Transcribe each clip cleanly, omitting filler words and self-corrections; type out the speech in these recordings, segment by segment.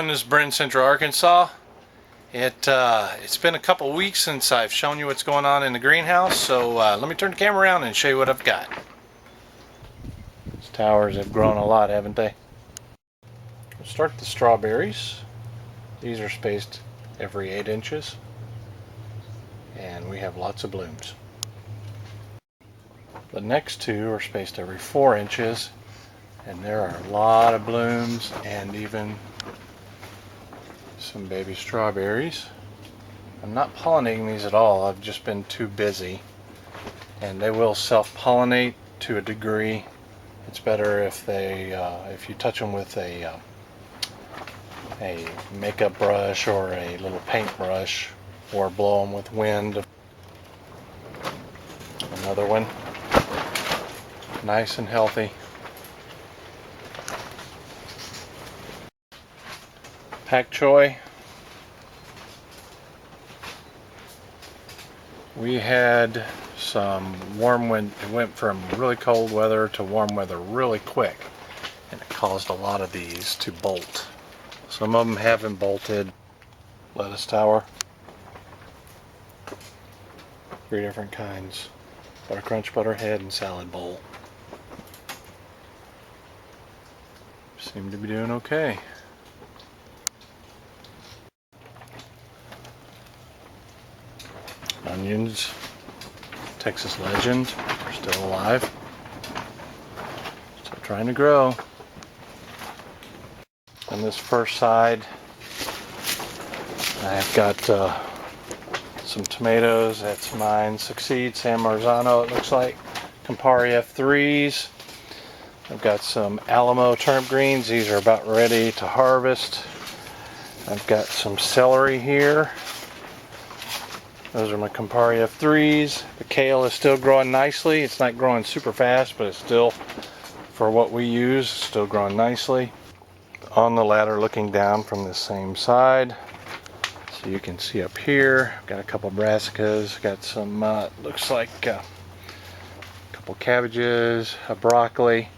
everyone, this is Brent in Central Arkansas. It's been a couple weeks since I've shown you what's going on in the greenhouse, so let me turn the camera around and show you what I've got. These towers have grown a lot, haven't they? We'll start with the strawberries. These are spaced every 8 inches, and we have lots of blooms. The next two are spaced every 4 inches, and there are a lot of blooms and even some baby strawberries. I'm not pollinating these at all. I've just been too busy, and they will self-pollinate to a degree. It's better if you touch them with a makeup brush or a little paint brush, or blow them with wind. Another one, nice and healthy. Pak choy. We had some warm wind. It went from really cold weather to warm weather really quick, and it caused a lot of these to bolt. Some of them haven't bolted. Lettuce tower. 3 different kinds. Butter crunch, butter head, and salad bowl. Seem to be doing okay. Onions, Texas Legend, are still alive. Still trying to grow. On this first side, I've got some tomatoes. That's mine. Succeed, San Marzano, it looks like. Campari F3s. I've got some Alamo turnip greens. These are about ready to harvest. I've got some celery here. Those are my Campari F3s. The kale is still growing nicely. It's not growing super fast, but it's still, for what we use, still growing nicely. On the ladder, looking down from the same side, so you can see up here, I've got a couple brassicas, got some, looks like a couple cabbages, a broccoli.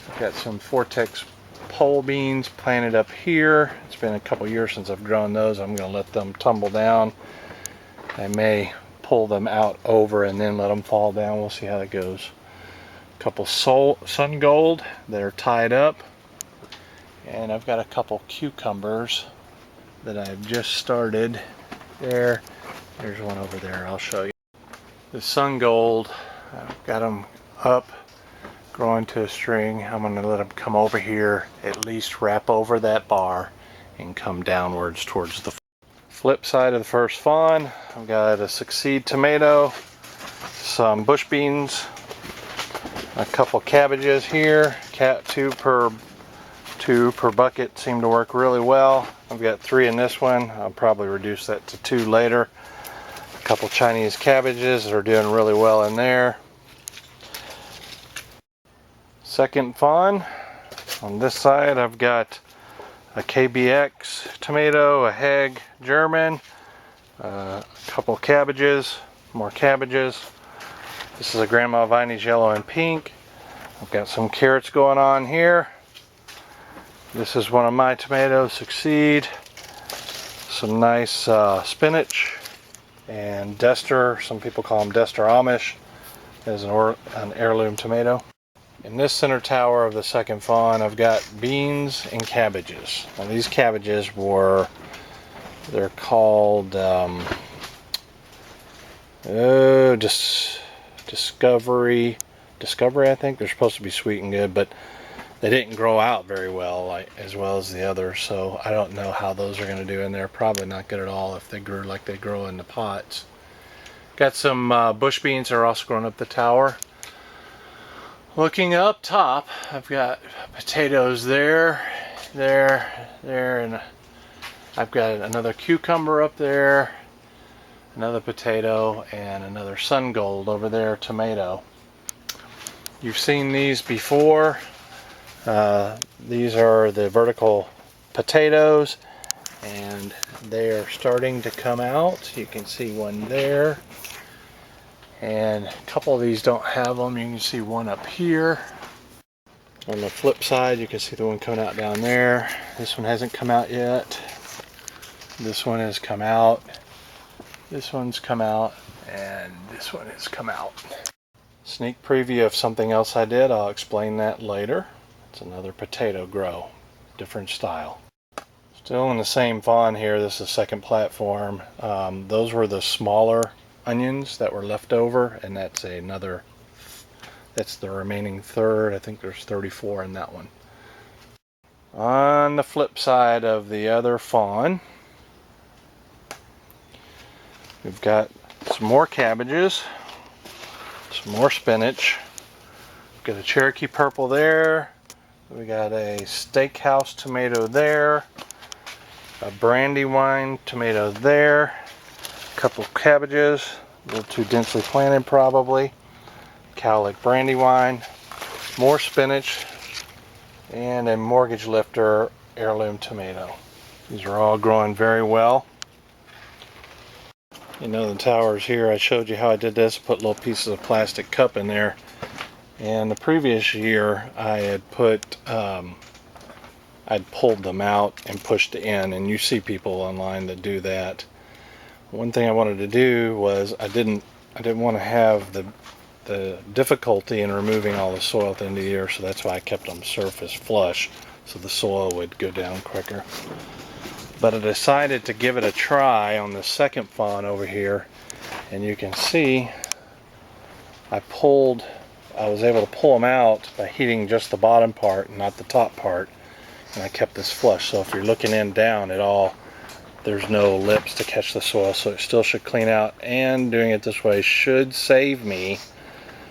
I've got some Vortex pole beans planted up here. It's been a couple years since I've grown those. I'm going to let them tumble down. I may pull them out over and then let them fall down. We'll see how that goes. A couple sun gold that are tied up. And I've got a couple cucumbers that I've just started. There's one over there. I'll show you. The sun gold, I've got them up, growing to a string. I'm going to let them come over here, at least wrap over that bar and come downwards towards the flip side of the first fawn. I've got a Succeed tomato, some bush beans, a couple cabbages here. Two per bucket seem to work really well. I've got 3 in this one. I'll probably reduce that to 2 later. A couple Chinese cabbages that are doing really well in there. Second fawn. On this side, I've got a KBX tomato, a Heg German, a couple cabbages, more cabbages. This is a Grandma Viney's yellow and pink. I've got some carrots going on here. This is one of my tomatoes, Succeed. Some nice spinach and Dester. Some people call them Dester Amish. As an heirloom tomato. In this center tower of the second fawn, I've got beans and cabbages. Now these cabbages they're called Discovery, I think. They're supposed to be sweet and good, but they didn't grow out very well, as well as the others, so I don't know how those are going to do in there. Probably not good at all if they grew like they grow in the pots. Got some bush beans that are also growing up the tower. Looking up top, I've got potatoes there, and I've got another cucumber up there, another potato, and another sun gold over there, tomato. You've seen these before. These are the vertical potatoes, and they are starting to come out. You can see one there. And a couple of these don't have them. You can see one up here. On the flip side, you can see the one coming out down there. This one hasn't come out yet. This one has come out. This one's come out. And this one has come out. Sneak preview of something else I did. I'll explain that later. It's another potato grow. Different style. Still in the same fawn here. This is the second platform. Those were the smaller onions that were left over. And that's another... That's the remaining third. I think there's 34 in that one. On the flip side of the other fawn, we've got some more cabbages, some more spinach. We've got a Cherokee purple there. We got a steakhouse tomato there. A brandywine tomato there. A couple of cabbages, a little too densely planted probably. Cowlick brandywine, more spinach, and a mortgage lifter heirloom tomato. These are all growing very well. You know the towers here, I showed you how I did this. Put little pieces of plastic cup in there. And the previous year I had put, I'd pulled them out and pushed in, and you see people online that do that. One thing I wanted to do was I didn't want to have the difficulty in removing all the soil at the end of the year, so that's why I kept them surface flush so the soil would go down quicker. But I decided to give it a try on the second fawn over here, and you can see I was able to pull them out by heating just the bottom part and not the top part, and I kept this flush. So if you're looking in down there's no lips to catch the soil, so it still should clean out, and doing it this way should save me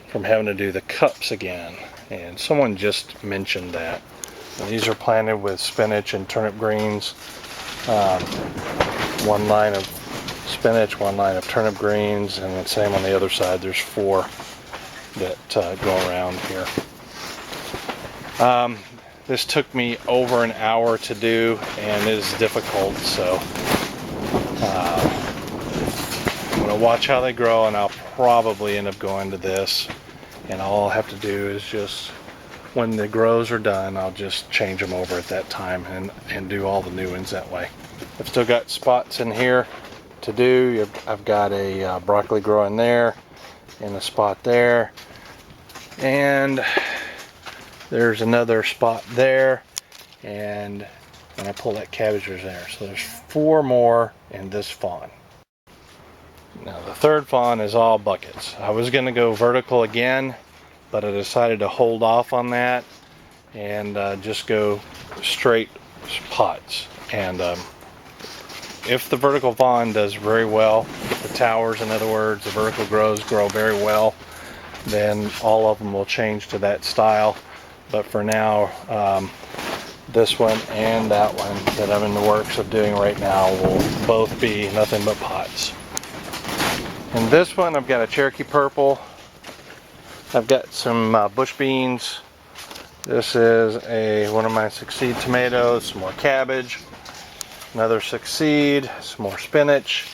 from having to do the cups again. And someone just mentioned that. And these are planted with spinach and turnip greens. One line of spinach, one line of turnip greens, and the same on the other side. There's 4 that go around here. This took me over an hour to do, and it is difficult, so I'm going to watch how they grow, and I'll probably end up going to this. And all I'll have to do is just, when the grows are done, I'll just change them over at that time and do all the new ones that way. I've still got spots in here to do. I've got a broccoli growing there, and a spot there, and there's another spot there, and when I pull that cabbage there's there. So there's 4 more in this fawn. Now the third fawn is all buckets. I was going to go vertical again, but I decided to hold off on that and just go straight pots. And if the vertical fawn does very well, if the towers, in other words, the vertical grow very well, then all of them will change to that style. But for now, this one and that one that I'm in the works of doing right now will both be nothing but pots. In this one, I've got a Cherokee purple. I've got some bush beans. This is one of my succeed tomatoes, some more cabbage, another succeed, some more spinach,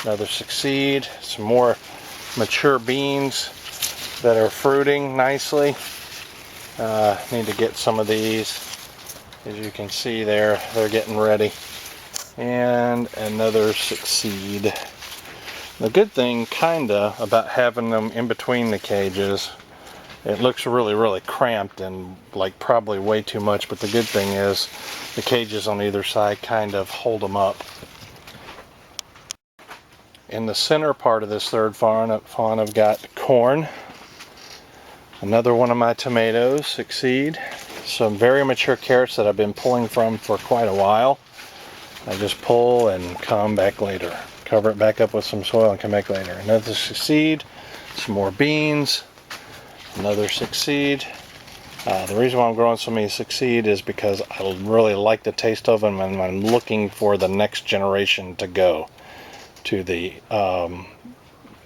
another succeed, some more mature beans that are fruiting nicely. Need to get some of these. As you can see there, they're getting ready. And another succeed. The good thing, kinda, about having them in between the cages, it looks really cramped and like probably way too much, but the good thing is the cages on either side kind of hold them up. In the center part of this third fawn, I've got corn, another one of my tomatoes, succeed, some very mature carrots that I've been pulling from for quite a while. I just pull and come back later. Cover it back up with some soil and come back later. Another succeed, some more beans, another succeed. The reason why I'm growing so many succeed is because I really like the taste of them, and I'm looking for the next generation to go to the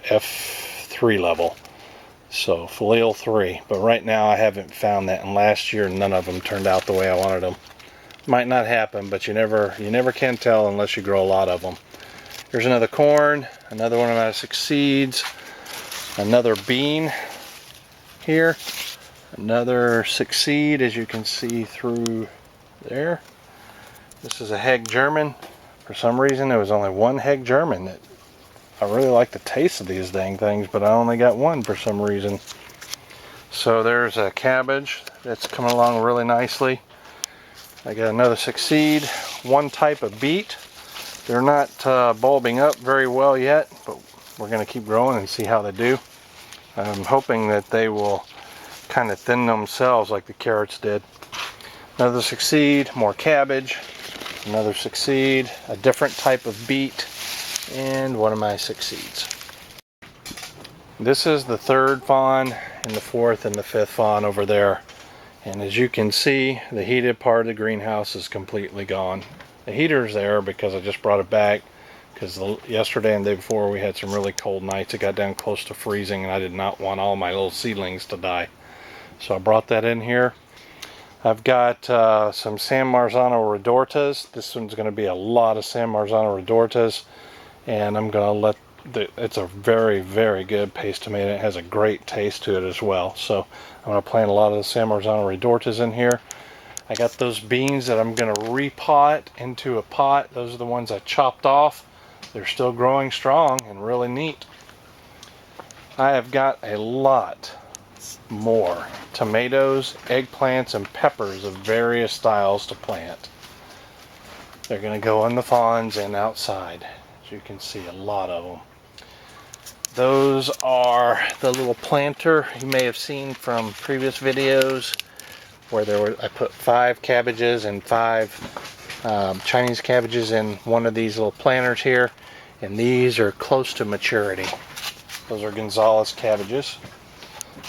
F3 level. So filial 3, but right now I haven't found that, and last year none of them turned out the way I wanted them. Might not happen, but you never can tell unless you grow a lot of them. Here's another corn, another one of my succeeds, another bean here, Another succeed, as you can see through there. This is a Heg German. For some reason, there was only one Heg German. I really like the taste of these dang things, but I only got one for some reason. So there's a cabbage that's coming along really nicely. I got another succeed, one type of beet. They're not bulbing up very well yet, but we're going to keep growing and see how they do. I'm hoping that they will kind of thin themselves like the carrots did. Another succeed, more cabbage, another succeed, a different type of beet, and one of my succeeds. This is the third fawn, and the fourth and the fifth fawn over there. And as you can see, the heated part of the greenhouse is completely gone. The heater's there because I just brought it back, because yesterday and the day before we had some really cold nights. It got down close to freezing and I did not want all my little seedlings to die. So I brought that in here. I've got some San Marzano Redortas. This one's going to be a lot of San Marzano Redortas, and I'm going to let it's a very, very good paste tomato. It has a great taste to it as well. So I'm going to plant a lot of the San Marzano Redortas in here. I got those beans that I'm going to repot into a pot. Those are the ones I chopped off. They're still growing strong and really neat. I have got a lot more tomatoes, eggplants, and peppers of various styles to plant. They're going to go in the fawns and outside. As you can see, a lot of them. Those are the little planter you may have seen from previous videos, where I put 5 cabbages and 5 Chinese cabbages in one of these little planters here, and these are close to maturity. Those are Gonzalez cabbages.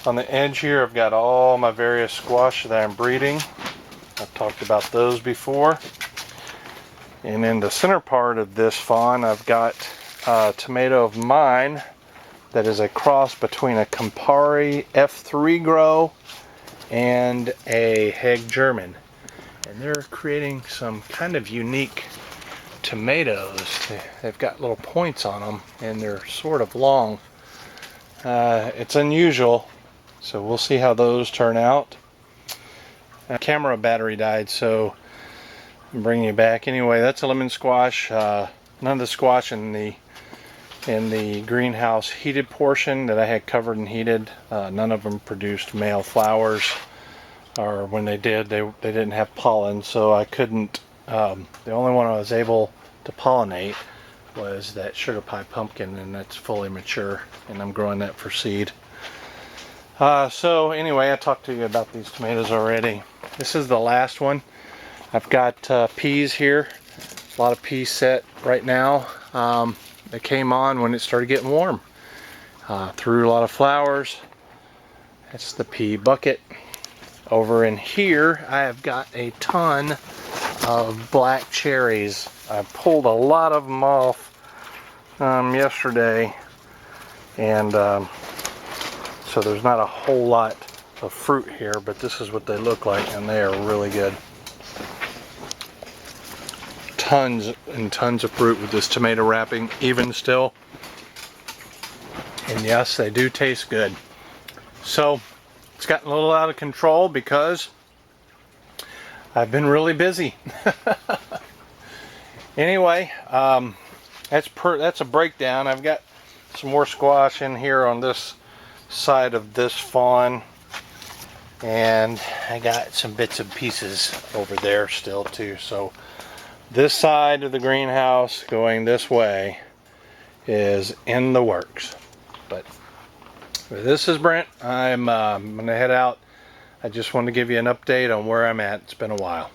On the edge here, I've got all my various squash that I'm breeding. I've talked about those before. And in the center part of this fawn, I've got a tomato of mine that is a cross between a Campari F3 grow and a Heg German. And they're creating some kind of unique tomatoes. They've got little points on them and they're sort of long. It's unusual, so we'll see how those turn out. Camera battery died, so I'm bringing you back. Anyway, that's a lemon squash. None of the squash in the greenhouse heated portion that I had covered and heated, none of them produced male flowers, or when they did, they didn't have pollen, so I couldn't. The only one I was able to pollinate was that sugar pie pumpkin, and that's fully mature, and I'm growing that for seed. So anyway, I talked to you about these tomatoes already. This is the last one. I've got peas here. A lot of peas set right now. They came on when it started getting warm. Threw a lot of flowers. That's the pea bucket. Over in here, I have got a ton of black cherries. I pulled a lot of them off yesterday, and so there's not a whole lot of fruit here, but this is what they look like, and they are really good. Tons and tons of fruit with this tomato wrapping, even still. And yes, they do taste good. So it's gotten a little out of control because I've been really busy. Anyway, that's a breakdown. I've got some more squash in here on this side of this fawn, and I got some bits and pieces over there still too. So this side of the greenhouse going this way is in the works. But this is Brent. I'm gonna head out. I just wanted to give you an update on where I'm at. It's been a while.